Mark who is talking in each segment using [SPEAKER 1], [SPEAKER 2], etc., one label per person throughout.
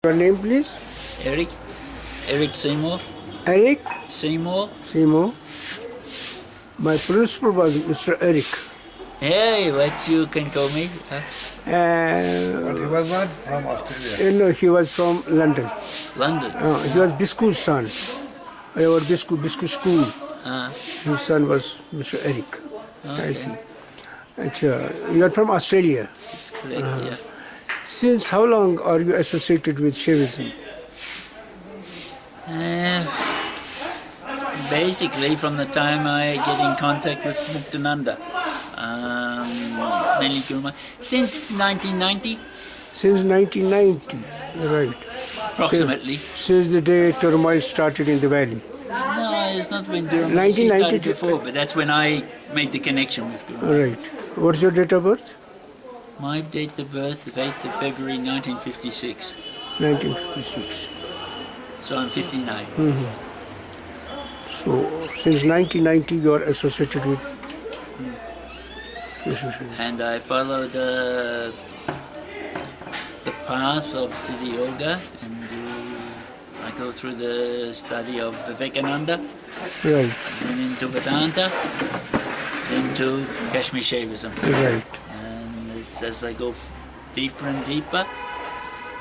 [SPEAKER 1] Your name, please?
[SPEAKER 2] Erick. Erick Seymour.
[SPEAKER 1] Eric
[SPEAKER 2] Seymour.
[SPEAKER 1] Seymour. My principal was Mr. Erick.
[SPEAKER 2] Hey, what you can call me?
[SPEAKER 3] But he was not from Australia.
[SPEAKER 1] No, he was from London.
[SPEAKER 2] London.
[SPEAKER 1] He was Bríjû's son. Our Bríjû school. His son was Mr. Erick. I see. You are from Australia.
[SPEAKER 2] That's correct, yeah.
[SPEAKER 1] Since how long are you associated with Shaivism?
[SPEAKER 2] Basically, from the time I get in contact with Muktananda, mainly Guru Maharaj, since 1990,
[SPEAKER 1] Since 1990, right.
[SPEAKER 2] approximately.
[SPEAKER 1] Since the day turmoil started in the valley.
[SPEAKER 2] No, it's not when Guru Maharaj, he
[SPEAKER 1] 1992.
[SPEAKER 2] started before, but that's when I made the connection with Guru Maharaj.
[SPEAKER 1] Right. What's your date of birth?
[SPEAKER 2] My date of birth is 8th of February 1956,
[SPEAKER 1] 1956.
[SPEAKER 2] so I'm 59.
[SPEAKER 1] So, since 1990 you are associated with
[SPEAKER 2] And I follow the path of Siddhi Yoga, and I go through the study of Vivekananda,
[SPEAKER 1] Right,
[SPEAKER 2] then into Vedanta, then to Kashmiri Shavism.
[SPEAKER 1] right.
[SPEAKER 2] And as I go deeper and deeper,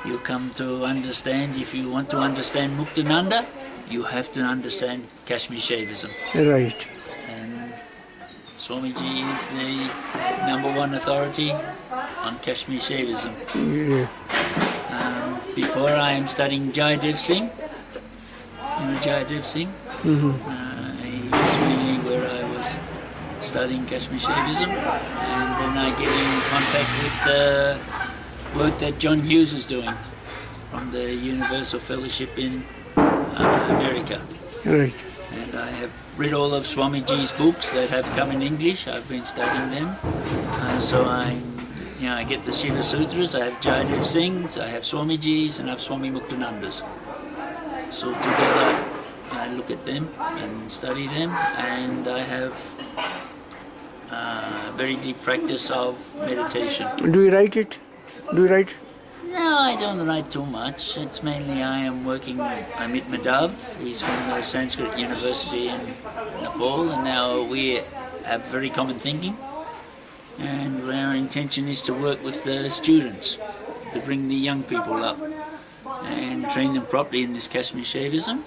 [SPEAKER 2] you come to understand, if you want to understand Muktananda, you have to understand Kashmiri Shavism.
[SPEAKER 1] Right.
[SPEAKER 2] And Swamiji is the #1 authority on Kashmiri Shavism.
[SPEAKER 1] Yeah.
[SPEAKER 2] Before I am studying Jayadev Singh, Jayadev Singh, he was really where I was studying Kashmiri Shavism, and then I get in contact with the work that John Hughes is doing from the Universal Fellowship in America.
[SPEAKER 1] Right.
[SPEAKER 2] And I have read all of Swamiji's books that have come in English. I've been studying them. So I get the Shiva Sutras, I have Jayadev Singh's, I have Swamiji's, and I have Swami Muktananda's. So together I look at them and study them, and I have a very deep practice of meditation.
[SPEAKER 1] Do you write it? Do you write?
[SPEAKER 2] No, I don't write too much. It's mainly I meet Madhav. He's from the Sanskrit University in Nepal, and now we have very common thinking. And our intention is to work with the students, to bring the young people up and train them properly in this Kashmiri Shavism.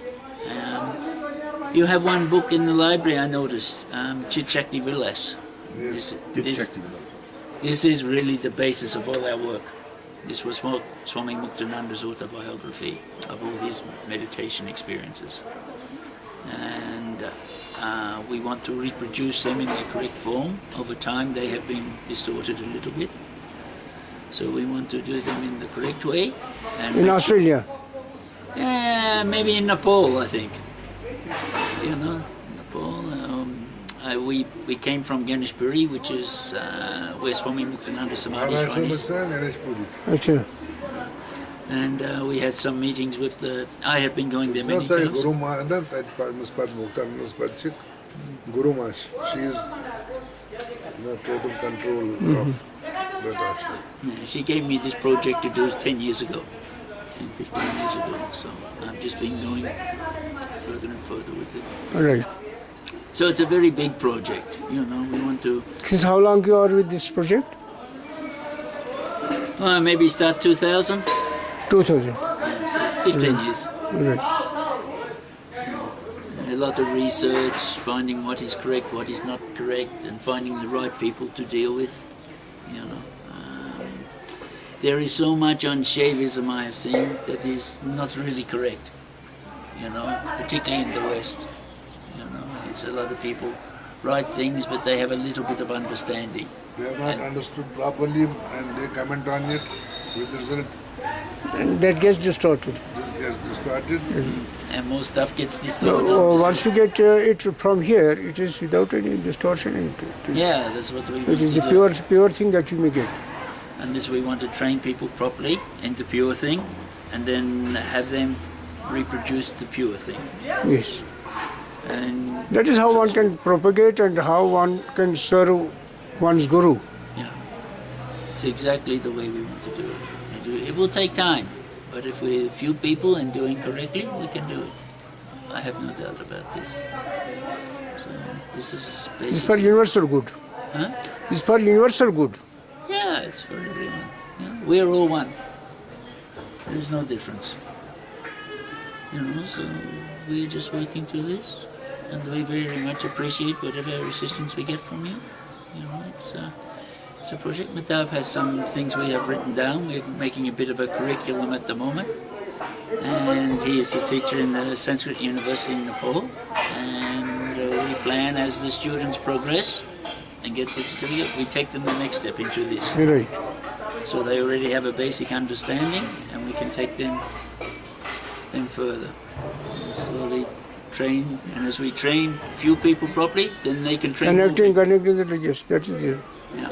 [SPEAKER 2] You have one book in the library, I noticed, Chit Shakti Vilas. This is really the basis of all our work. This was Swami Muktananda's autobiography of all his meditation experiences. And we want to reproduce them in the correct form. Over time they have been distorted a little bit. So we want to do them in the correct way. And
[SPEAKER 1] In Australia?
[SPEAKER 2] Maybe in Nepal, I think. Nepal. We came from Ganeshpuri, which is where Swami Muktananda Samadhi Shrine is.
[SPEAKER 1] Achha.
[SPEAKER 2] And we had some meetings with I have been going there many times.
[SPEAKER 3] Guru Maharaj, she is the total control of that ashram.
[SPEAKER 2] Yeah, she gave me this project to do 10 years ago, 15 years ago. So I've just been going further and further with it.
[SPEAKER 1] All right.
[SPEAKER 2] So it's a very big project, we want to...
[SPEAKER 1] Since how long you are with this project?
[SPEAKER 2] Maybe start 2000.
[SPEAKER 1] 2000.
[SPEAKER 2] Yeah, so 15 years.
[SPEAKER 1] Right.
[SPEAKER 2] A lot of research, finding what is correct, what is not correct, and finding the right people to deal with. There is so much on Shaivism I have seen that is not really correct, particularly in the West. It's a lot of people write things, but they have a little bit of understanding.
[SPEAKER 3] They have not understood properly and they comment on it with the result.
[SPEAKER 1] And that gets distorted.
[SPEAKER 3] This gets distorted.
[SPEAKER 2] And more stuff gets distorted.
[SPEAKER 1] Once you get it from here, it is without any distortion.
[SPEAKER 2] Yeah, that's what we want
[SPEAKER 1] It is
[SPEAKER 2] to
[SPEAKER 1] the
[SPEAKER 2] do.
[SPEAKER 1] pure thing that you may get.
[SPEAKER 2] And this we want to train people properly into pure thing, and then have them reproduce the pure thing.
[SPEAKER 1] Yes.
[SPEAKER 2] And
[SPEAKER 1] That is how one can propagate and how one can serve one's guru.
[SPEAKER 2] yeah, it's exactly the way we want to do it. It will take time. But if we're a few people and doing correctly, we can do it. I have no doubt about this. So this is basically...
[SPEAKER 1] It's for universal good.
[SPEAKER 2] Huh?
[SPEAKER 1] It's for universal good.
[SPEAKER 2] Yeah, it's for everyone. Yeah, we're all one. There is no difference. So we're just working through this, and we very much appreciate whatever assistance we get from you. It's a project. Madhav has some things we have written down. We're making a bit of a curriculum at the moment, and he is a teacher in the Sanskrit University in Nepal, and we plan as the students progress and get the certificate, we take them the next step into this.
[SPEAKER 1] Right.
[SPEAKER 2] So they already have a basic understanding, and we can take them further and slowly train. And as we train few people properly, then they can train
[SPEAKER 1] Connecting,
[SPEAKER 2] more.
[SPEAKER 1] yes, that is it.
[SPEAKER 2] Yeah.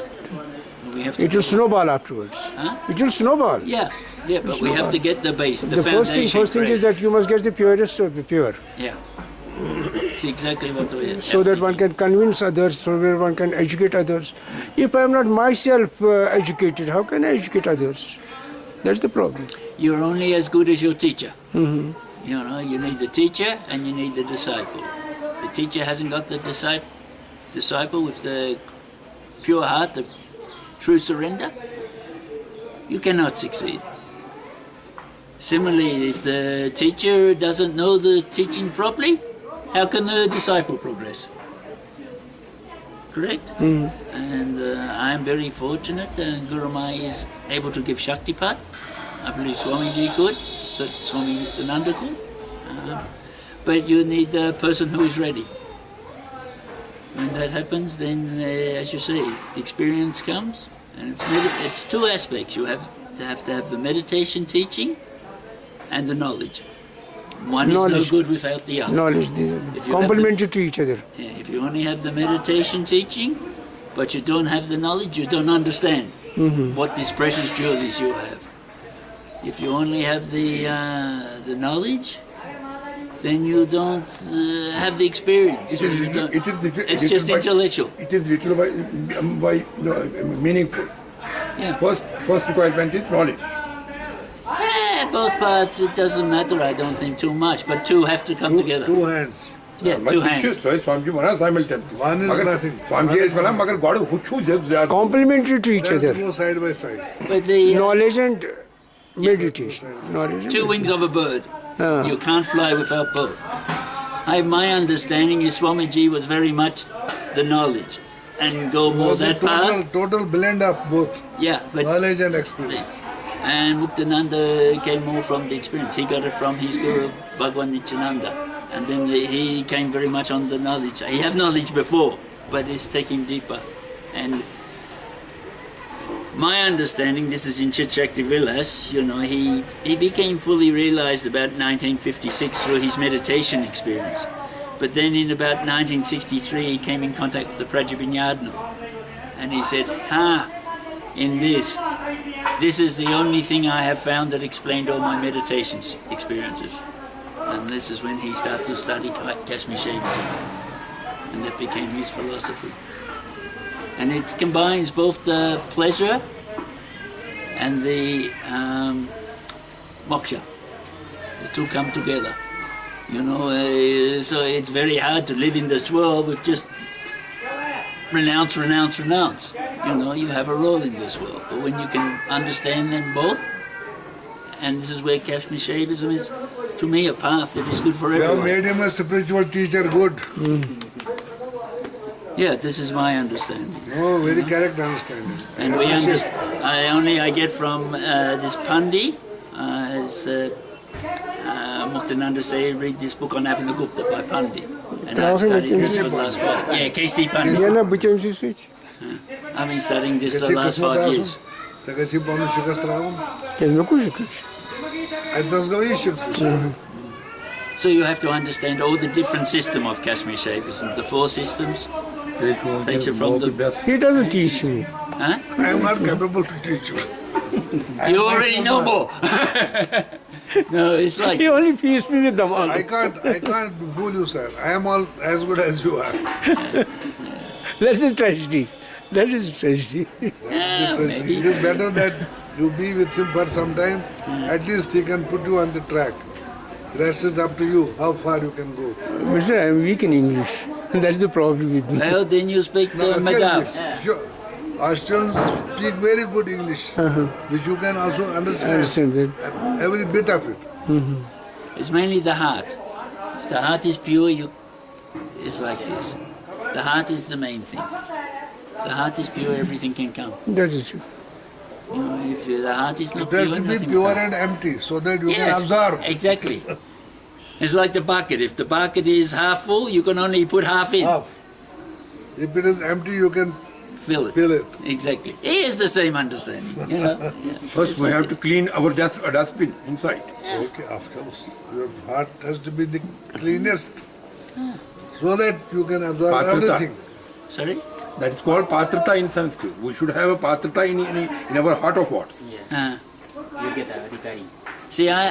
[SPEAKER 2] We have to
[SPEAKER 1] It will snowball afterwards.
[SPEAKER 2] Huh?
[SPEAKER 1] It will snowball.
[SPEAKER 2] Yeah, but we have to get the base, the
[SPEAKER 1] first
[SPEAKER 2] foundation.
[SPEAKER 1] thing is that you must get the purest of the pure.
[SPEAKER 2] Yeah. It's exactly what we have.
[SPEAKER 1] So that one can convince others, so that one can educate others. If I am not myself educated, how can I educate others? That's the problem.
[SPEAKER 2] You're only as good as your teacher.
[SPEAKER 1] Mm-hmm.
[SPEAKER 2] You need the teacher and you need the disciple. The teacher hasn't got the disciple with the pure heart, the true surrender, you cannot succeed. Similarly, if the teacher doesn't know the teaching properly, how can the disciple progress? Correct? And I am very fortunate that Guru Mai is able to give Shaktipat. I believe Swamiji could, Swami Nanda could. But you need the person who is ready. When that happens, then, as you say, the experience comes, and it's two aspects. You have to have the meditation teaching and the knowledge. One is no good without the other.
[SPEAKER 1] Knowledge, complementary to each other.
[SPEAKER 2] If you only have the meditation teaching, but you don't have the knowledge, you don't understand what these precious jewels you have. If you only have the knowledge, then you don't have the experience. It's just intellectual.
[SPEAKER 4] It is little by meaningful.
[SPEAKER 2] Yeah.
[SPEAKER 4] First requirement is knowledge.
[SPEAKER 2] Both parts, it doesn't matter, I don't think, too much, but two have to come together.
[SPEAKER 3] Two hands.
[SPEAKER 2] Yeah, two hands.
[SPEAKER 4] So Swamiji Maharaj simultaneously.
[SPEAKER 3] One is nothing.
[SPEAKER 4] Swamiji is Maharaj, magar God huchu
[SPEAKER 1] Complementary to each
[SPEAKER 3] Let's
[SPEAKER 1] other.
[SPEAKER 3] go side by side.
[SPEAKER 2] But the
[SPEAKER 1] Knowledge and meditation. Knowledge and
[SPEAKER 2] two wings of a bird. You can't fly without both. My understanding is Swamiji was very much the knowledge and go more that path.
[SPEAKER 3] Total blend of both.
[SPEAKER 2] Yeah, but
[SPEAKER 3] knowledge and experience.
[SPEAKER 2] And Muktananda came more from the experience. He got it from his guru, Bhagwan Nityananda. And then he came very much on the knowledge. He had knowledge before, but it's taking deeper. And my understanding, this is in Chit-Shakti Vilas, he became fully realized about 1956 through his meditation experience. But then in about 1963, he came in contact with the Prajabhinyadna. And he said, in this is the only thing I have found that explained all my meditation experiences. And this is when he started to study Kashmiri Shavism. And that became his philosophy. And it combines both the pleasure and the moksha. The two come together. So it's very hard to live in this world with just renounce. You have a role in this world. But when you can understand them both, and this is where Kashmiri Shaivism is, to me, a path that is good for everyone.
[SPEAKER 3] You have made him a spiritual teacher good.
[SPEAKER 2] Yeah, this is my understanding.
[SPEAKER 3] Oh, very correct understanding.
[SPEAKER 2] And I get from this Pandi, Muktananda say, read this book on Avanagupta by Pandi. And I've studied this for the last 5 years. Yeah, K.C. Pandi. I've been studying this the last 5 years. So you have to understand all the different system of Kashmiri Shavism, the 4 systems. Takes it from the...
[SPEAKER 1] He doesn't teach me.
[SPEAKER 2] Huh?
[SPEAKER 3] I am not capable to teach you.
[SPEAKER 2] You already know more. No, it's like...
[SPEAKER 1] He only feeds me with the money.
[SPEAKER 3] I can't fool you, sir. I am all as good as you are.
[SPEAKER 1] That is tragedy.
[SPEAKER 2] Yeah, maybe.
[SPEAKER 3] It is better that You be with him for some time, at least he can put you on the track. Rest is up to you, how far you can go.
[SPEAKER 1] Mister, I am weak in English. That's the problem with me.
[SPEAKER 2] Well, then you speak
[SPEAKER 3] Now, again,
[SPEAKER 2] Madhav.
[SPEAKER 3] sure, Austrians speak very good English, which you can also
[SPEAKER 1] I
[SPEAKER 3] understand.
[SPEAKER 1] understand that.
[SPEAKER 3] Every bit of it.
[SPEAKER 2] It's mainly the heart. If the heart is pure, it's like this. The heart is the main thing. If the heart is pure, everything can come.
[SPEAKER 1] That is true.
[SPEAKER 2] You know, if the heart is not
[SPEAKER 3] It has
[SPEAKER 2] pure,
[SPEAKER 3] to be
[SPEAKER 2] nothing
[SPEAKER 3] pure
[SPEAKER 2] will come.
[SPEAKER 3] and empty so that you
[SPEAKER 2] Yes,
[SPEAKER 3] can absorb.
[SPEAKER 2] exactly. It's like the bucket. If the bucket is half full, you can only put half in.
[SPEAKER 3] Half. If it is empty, you can
[SPEAKER 2] Fill it.
[SPEAKER 3] fill it.
[SPEAKER 2] Exactly. It is the same understanding. You know. Yeah.
[SPEAKER 4] First,
[SPEAKER 2] It's
[SPEAKER 4] we
[SPEAKER 2] like
[SPEAKER 4] have
[SPEAKER 2] it.
[SPEAKER 4] to clean our dustbin inside.
[SPEAKER 3] Okay, of course. Your heart has to be the cleanest so that you can absorb
[SPEAKER 4] Patrata.
[SPEAKER 3] everything.
[SPEAKER 2] Sorry?
[SPEAKER 4] That is called patrata in Sanskrit. We should have a patrata in our heart of hearts.
[SPEAKER 2] See, I